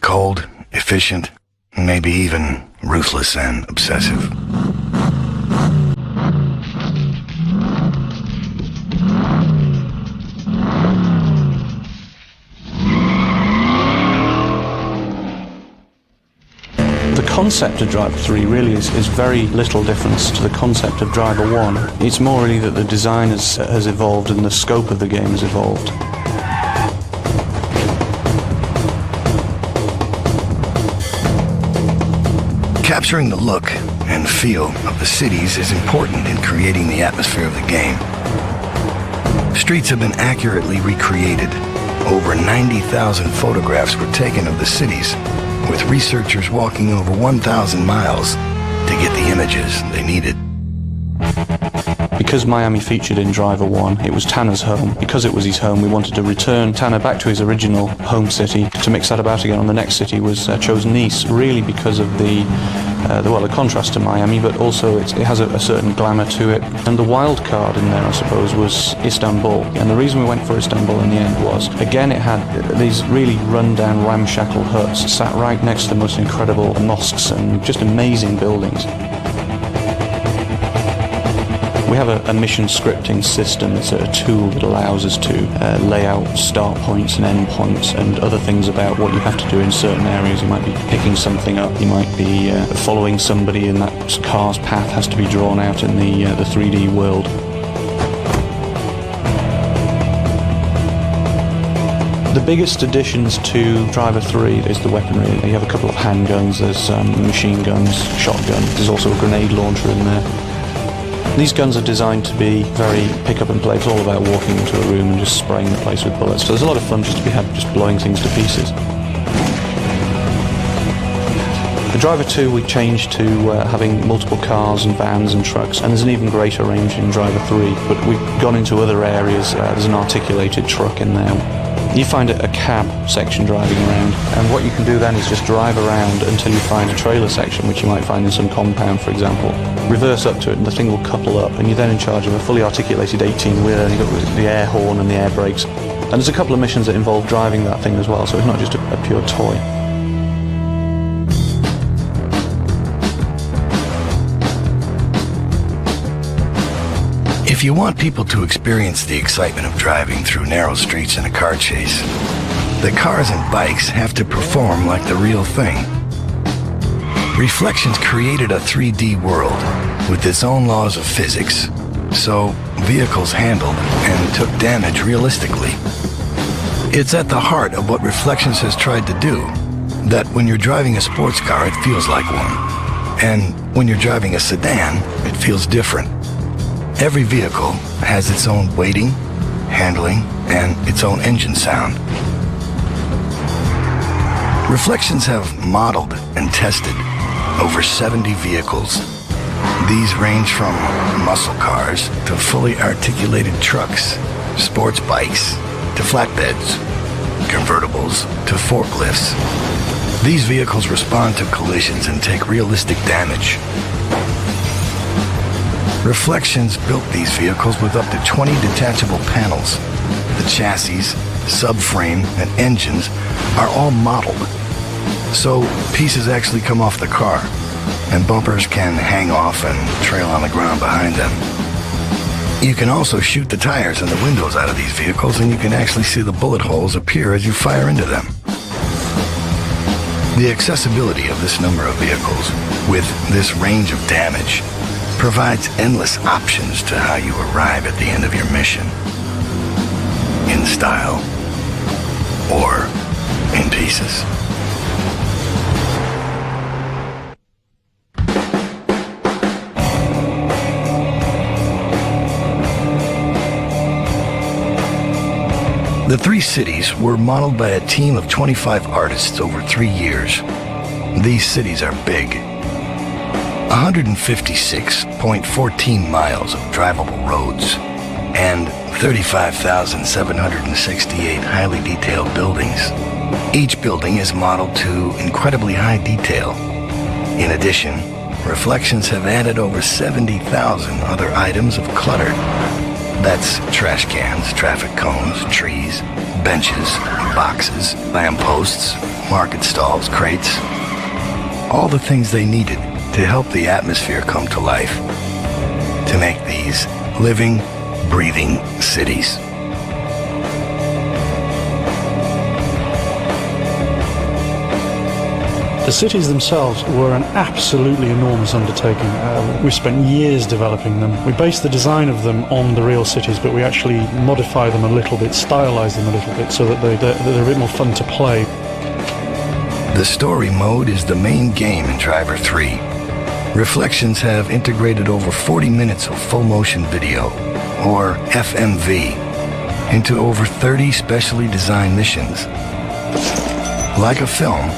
Cold, efficient, maybe even ruthless and obsessive. The concept of Driv3r really is very little difference to the concept of Driv3r. It's more really that the design has evolved and the scope of the game has evolved. Capturing the look and feel of the cities is important in creating the atmosphere of the game. Streets have been accurately recreated. Over 90,000 photographs were taken of the cities, with researchers walking over 1,000 miles to get the images they needed. Because Miami featured in Driv3r, it was Tanner's home. Because it was his home, we wanted to return Tanner back to his original home city. To mix that about again on the next city was chosen Nice, really because of the contrast to Miami, but also it has a certain glamour to it. And the wild card in there, I suppose, was Istanbul. And the reason we went for Istanbul in the end was, again, it had these really run-down, ramshackle huts sat right next to the most incredible mosques and just amazing buildings. We have a mission scripting system. It's a tool that allows us to lay out start points and end points and other things about what you have to do in certain areas. You might be picking something up, you might be following somebody, and that car's path has to be drawn out in the 3D world. The biggest additions to Driv3r is the weaponry. You have a couple of handguns, there's machine guns, shotgun, there's also a grenade launcher in there. These guns are designed to be very pick up and play. It's all about walking into a room and just spraying the place with bullets. So there's a lot of fun just blowing things to pieces. The Driv3r we changed to having multiple cars and vans and trucks, and there's an even greater range in Driv3r, but we've gone into other areas. There's an articulated truck in there. You find a cab section driving around, and what you can do then is just drive around until you find a trailer section, which you might find in some compound, for example. Reverse up to it and the thing will couple up, and you're then in charge of a fully articulated 18-wheeler, and you've got the air horn and the air brakes. And there's a couple of missions that involve driving that thing as well, so it's not just a pure toy. If you want people to experience the excitement of driving through narrow streets in a car chase, the cars and bikes have to perform like the real thing. Reflections created a 3D world with its own laws of physics, so vehicles handled and took damage realistically. It's at the heart of what Reflections has tried to do, that when you're driving a sports car, it feels like one. And when you're driving a sedan, it feels different. Every vehicle has its own weighting, handling, and its own engine sound. Reflections have modeled and tested over 70 vehicles. These range from muscle cars to fully articulated trucks, sports bikes to flatbeds, convertibles to forklifts. These vehicles respond to collisions and take realistic damage. Reflections built these vehicles with up to 20 detachable panels. The chassis, subframe, and engines are all modeled, so pieces actually come off the car, and bumpers can hang off and trail on the ground behind them. You can also shoot the tires and the windows out of these vehicles, and you can actually see the bullet holes appear as you fire into them. The accessibility of this number of vehicles, with this range of damage, provides endless options to how you arrive at the end of your mission. In style, or in pieces. The 3 cities were modeled by a team of 25 artists over 3 years. These cities are big. 156.14 miles of drivable roads and 35,768 highly detailed buildings. Each building is modeled to incredibly high detail. In addition, Reflections have added over 70,000 other items of clutter. That's trash cans, traffic cones, trees, benches, boxes, lampposts, market stalls, crates. All the things they needed to help the atmosphere come to life, to make these living, breathing cities. The cities themselves were an absolutely enormous undertaking. We spent years developing them. We based the design of them on the real cities, but we actually modify them a little bit, stylize them a little bit, so that they're a bit more fun to play. The story mode is the main game in Driv3r. Reflections have integrated over 40 minutes of full motion video, or FMV, into over 30 specially designed missions. Like a film,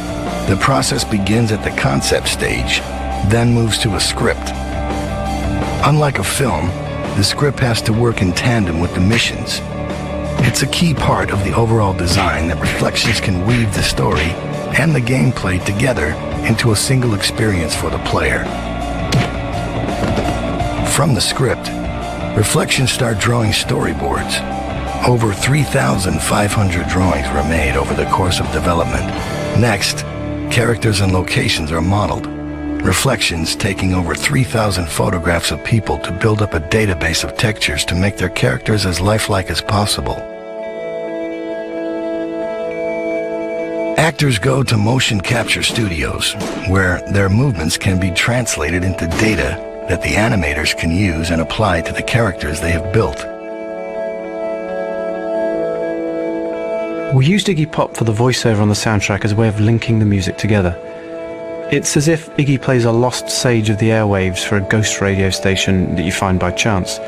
the process begins at the concept stage, then moves to a script. Unlike a film, the script has to work in tandem with the missions. It's a key part of the overall design that Reflections can weave the story and the gameplay together into a single experience for the player. From the script, Reflections start drawing storyboards. Over 3,500 drawings were made over the course of development. Next, characters and locations are modeled. Reflections taking over 3,000 photographs of people to build up a database of textures to make their characters as lifelike as possible. Actors go to motion capture studios, where their movements can be translated into data that the animators can use and apply to the characters they have built. We used Iggy Pop for the voiceover on the soundtrack as a way of linking the music together. It's as if Iggy plays a lost sage of the airwaves for a ghost radio station that you find by chance.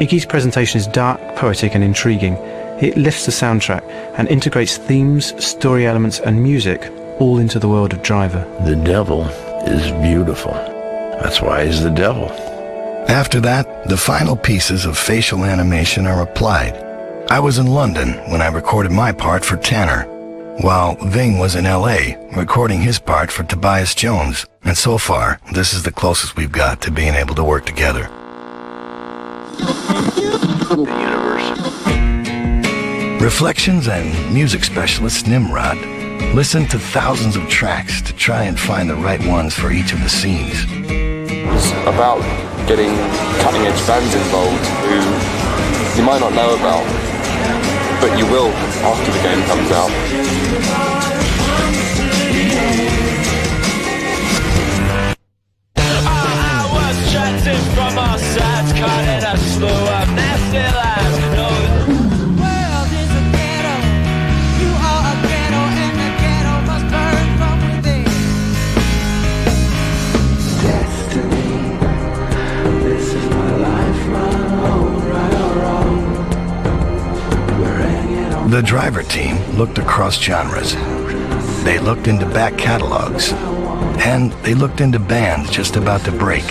Iggy's presentation is dark, poetic and intriguing. It lifts the soundtrack and integrates themes, story elements and music all into the world of Driver. The devil is beautiful. That's why he's the devil. After that, the final pieces of facial animation are applied. I was in London when I recorded my part for Tanner, while Ving was in LA recording his part for Tobias Jones, and so far, this is the closest we've got to being able to work together. The universe. Reflections and music specialist Nimrod listen to thousands of tracks to try and find the right ones for each of the scenes. It's about getting cutting-edge bands involved who you might not know about, but you will after the game comes out. I was chatting from our sides, caught in a slow up nasty lies. The world is a ghetto. You are a ghetto, and the ghetto must burn from within. Destiny, this is my life, right or wrong. The Driv3r team looked across genres. They looked into back catalogs, and they looked into bands just about to break.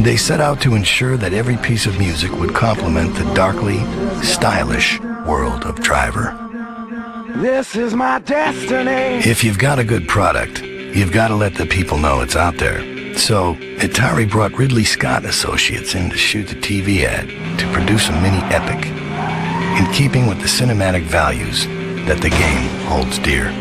They set out to ensure that every piece of music would complement the darkly stylish world of Driv3r. This is my destiny. If you've got a good product, you've got to let the people know it's out there. So, Atari brought Ridley Scott Associates in to shoot the TV ad to produce a mini epic, in keeping with the cinematic values that the game holds dear.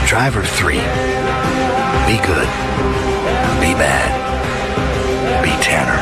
Driv3r. Be good. Be bad. Be Tanner.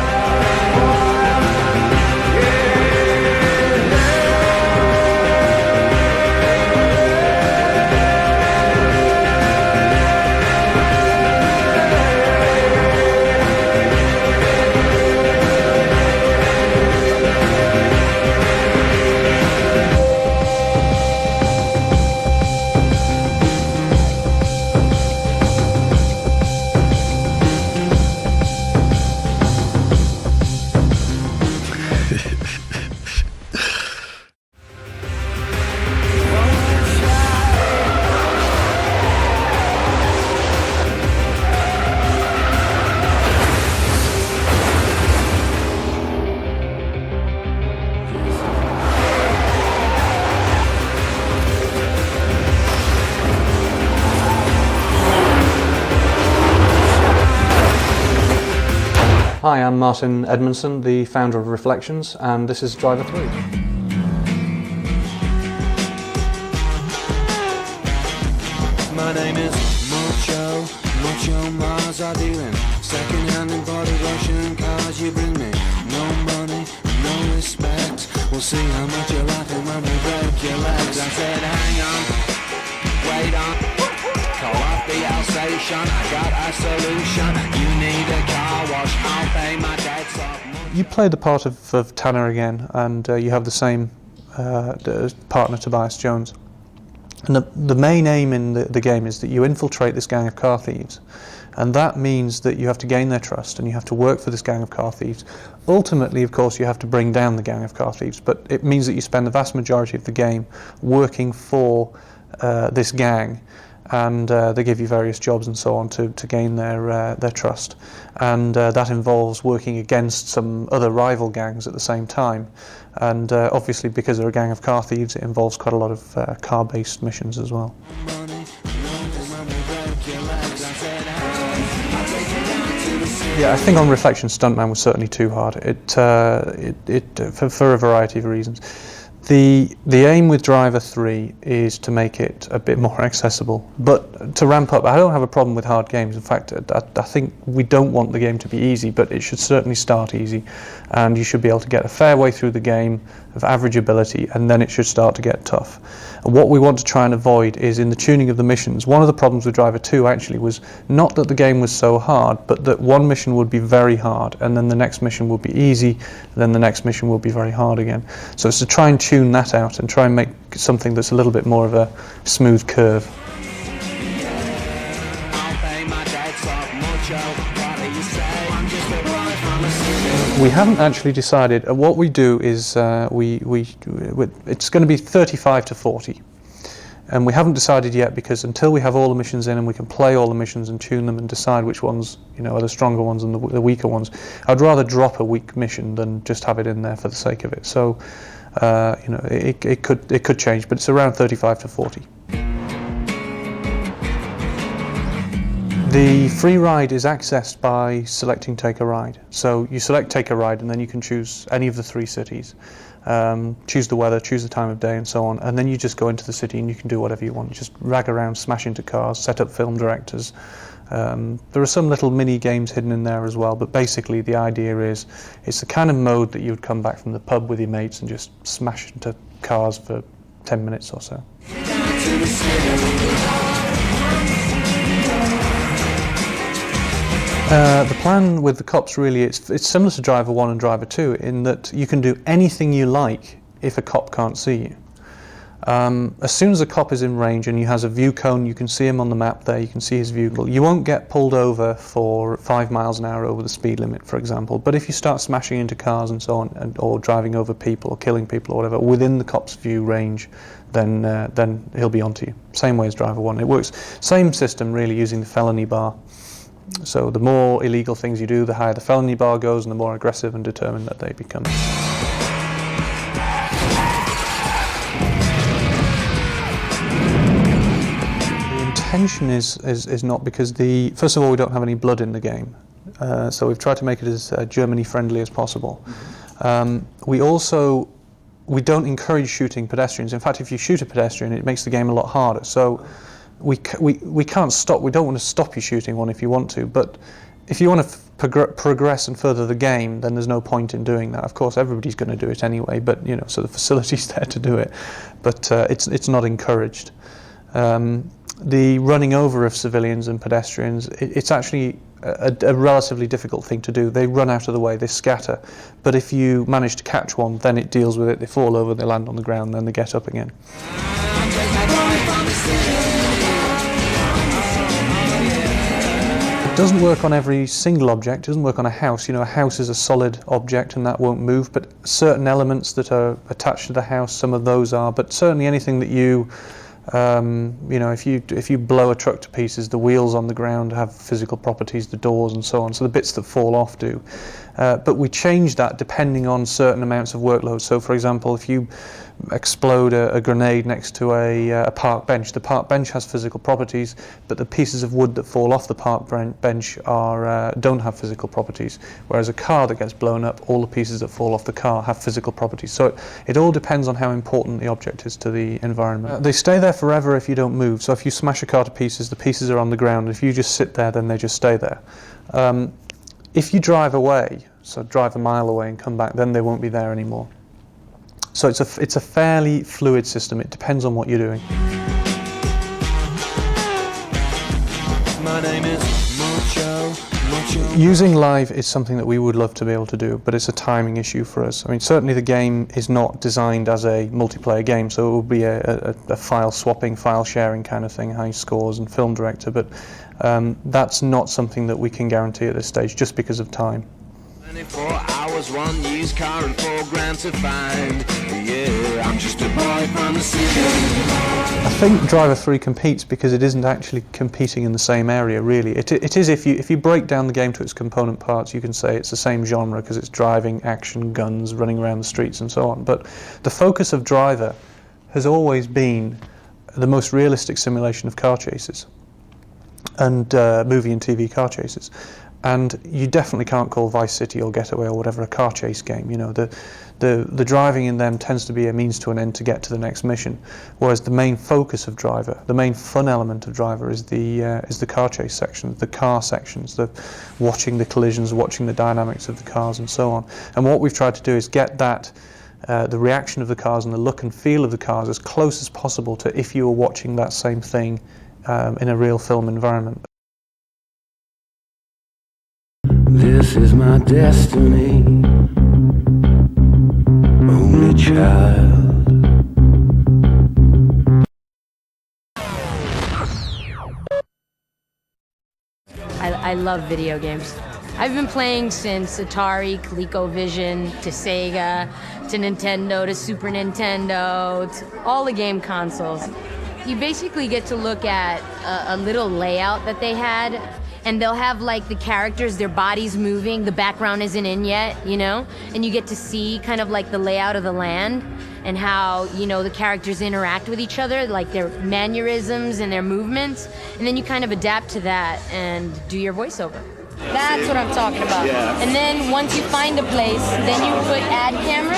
Hi, I'm Martin Edmondson, the founder of Reflections, and this is Driv3r. My name is Mucho Mars are dealing second-hand imported Russian cars you bring me. No money, no respect. We'll see how much you're laughing when we break your legs. I said, hang on, wait on. Call off the Alsatian, I got a solution. You need a car wash, I'll pay my debts off. You play the part of Tanner again, and you have the same partner, Tobias Jones. And the main aim in the game is that you infiltrate this gang of car thieves, and that means that you have to gain their trust and you have to work for this gang of car thieves. Ultimately, of course, you have to bring down the gang of car thieves, but it means that you spend the vast majority of the game working for this gang, and they give you various jobs and so on to gain their trust, and that involves working against some other rival gangs at the same time. And obviously, because they're a gang of car thieves, it involves quite a lot of car-based missions as well. Yeah, I think on reflection, Stuntman was certainly too hard. For a variety of reasons. The aim with Driv3r is to make it a bit more accessible, but to ramp up. I don't have a problem with hard games. In fact, I think we don't want the game to be easy, but it should certainly start easy, and you should be able to get a fair way through the game of average ability, and then it should start to get tough. And what we want to try and avoid is in the tuning of the missions. One of the problems with Driv3r actually was not that the game was so hard, but that one mission would be very hard, and then the next mission would be easy, and then the next mission will be very hard again. So it's to try and tune that out and try and make something that's a little bit more of a smooth curve. We haven't actually decided. What we do is it's going to be 35 to 40, and we haven't decided yet because until we have all the missions in and we can play all the missions and tune them and decide which ones are the stronger ones and the weaker ones, I'd rather drop a weak mission than just have it in there for the sake of it. So it could change, but it's around 35 to 40. The free ride is accessed by selecting Take a Ride. So you select Take a Ride and then you can choose any of the 3 cities. Choose the weather, choose the time of day and so on, and then you just go into the city and you can do whatever you want. You just rag around, smash into cars, set up film directors. There are some little mini games hidden in there as well, but basically the idea is it's the kind of mode that you would come back from the pub with your mates and just smash into cars for 10 minutes or so. The plan with the cops really, it's similar to Driv3r and Driv3r in that you can do anything you like if a cop can't see you. As soon as a cop is in range and he has a view cone, you can see him on the map there, you can see his view. You won't get pulled over for 5 miles an hour over the speed limit, for example, but if you start smashing into cars and so on, or driving over people or killing people or whatever, within the cop's view range, then he'll be onto you. Same way as Driv3r. It works, same system really, using the felony bar. So the more illegal things you do, the higher the felony bar goes and the more aggressive and determined that they become. The intention is not because first of all, we don't have any blood in the game. So we've tried to make it as Germany friendly as possible. We don't encourage shooting pedestrians. In fact, if you shoot a pedestrian, it makes the game a lot harder. So we can't stop. We don't want to stop you shooting one if you want to, but if you want to progress and further the game, then there's no point in doing that. Of course, everybody's going to do it anyway, but so the facility's there to do it, but it's not encouraged. The running over of civilians and pedestrians, it's actually a relatively difficult thing to do. They run out of the way, they scatter, but if you manage to catch one, then it deals with it. They fall over, they land on the ground, then they get up again. It doesn't work on every single object. It doesn't work on a house. A house is a solid object and that won't move, but certain elements that are attached to the house, some of those are, but certainly anything that if you blow a truck to pieces, the wheels on the ground have physical properties, the doors and so on, so the bits that fall off do. But we change that depending on certain amounts of workload. So for example, if you explode a grenade next to a park bench, the park bench has physical properties, but the pieces of wood that fall off the park bench don't have physical properties. Whereas a car that gets blown up, all the pieces that fall off the car have physical properties. So it all depends on how important the object is to the environment. They stay there forever if you don't move. So if you smash a car to pieces, the pieces are on the ground. If you just sit there, then they just stay there. If you drive away, so drive a mile away and come back, then they won't be there anymore. So it's a fairly fluid system. It depends on what you're doing. My name is Mucho. Using live is something that we would love to be able to do, but it's a timing issue for us. I mean, certainly the game is not designed as a multiplayer game, so it will be a file swapping, file sharing kind of thing, high scores and film director, but that's not something that we can guarantee at this stage just because of time. 24 hours, one used car and $4 to find. Yeah, I'm just a boy from the city. I think Driv3r competes because it isn't actually competing in the same area, really. It is if you break down the game to its component parts, you can say it's the same genre because it's driving, action, guns, running around the streets and so on. But the focus of Driv3r has always been the most realistic simulation of car chases and movie and TV car chases. And you definitely can't call Vice City or Getaway or whatever a car chase game. You know, the driving in them tends to be a means to an end to get to the next mission. Whereas the main focus of Driv3r, the main fun element of Driv3r is the car chase section, the car sections, the watching the collisions, watching the dynamics of the cars and so on. And what we've tried to do is get that the reaction of the cars and the look and feel of the cars as close as possible to if you were watching that same thing in a real film environment. This is my destiny, only child. I love video games. I've been playing since Atari, ColecoVision, to Sega, to Nintendo, to Super Nintendo, to all the game consoles. You basically get to look at a little layout that they had, and they'll have like the characters, their bodies moving, the background isn't in yet, you know? And you get to see kind of like the layout of the land and how, you know, the characters interact with each other, like their mannerisms and their movements. And then you kind of adapt to that and do your voiceover. That's what I'm talking about. Yeah. And then once you find a place, then you put add camera.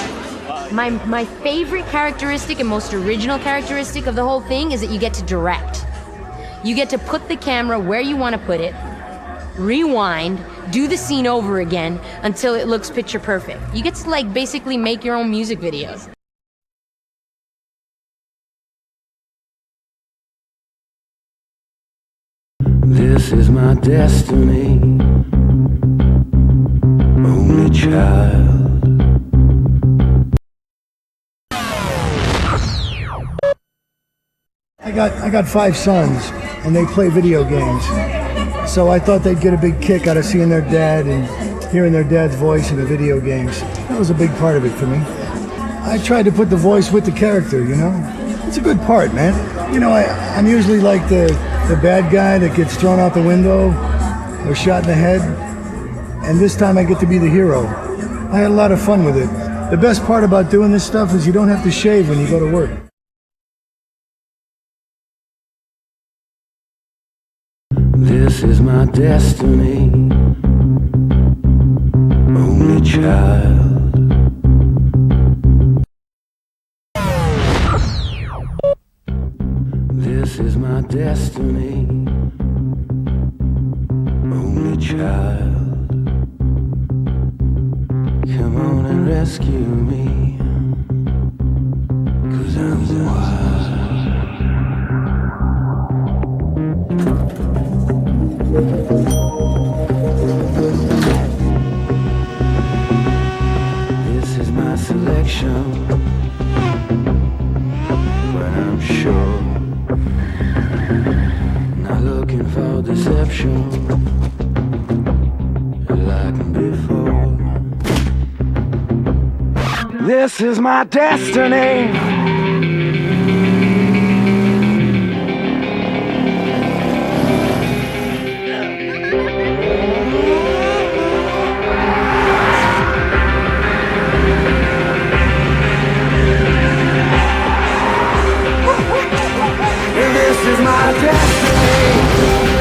My favorite characteristic and most original characteristic of the whole thing is that you get to direct. You get to put the camera where you want to put it, rewind, do the scene over again until it looks picture perfect. You get to like basically make your own music videos. This is my destiny, only child. I got 5 sons, and they play video games. So I thought they'd get a big kick out of seeing their dad and hearing their dad's voice in the video games. That was a big part of it for me. I tried to put the voice with the character, you know? It's a good part, man. You know, I'm usually like the bad guy that gets thrown out the window or shot in the head. And this time I get to be the hero. I had a lot of fun with it. The best part about doing this stuff is you don't have to shave when you go to work. This is my destiny, only child. This is my destiny, only child. Come on and rescue me, 'cause I'm wild. This is my selection, but I'm sure not looking for deception like before. This is my destiny. my destiny.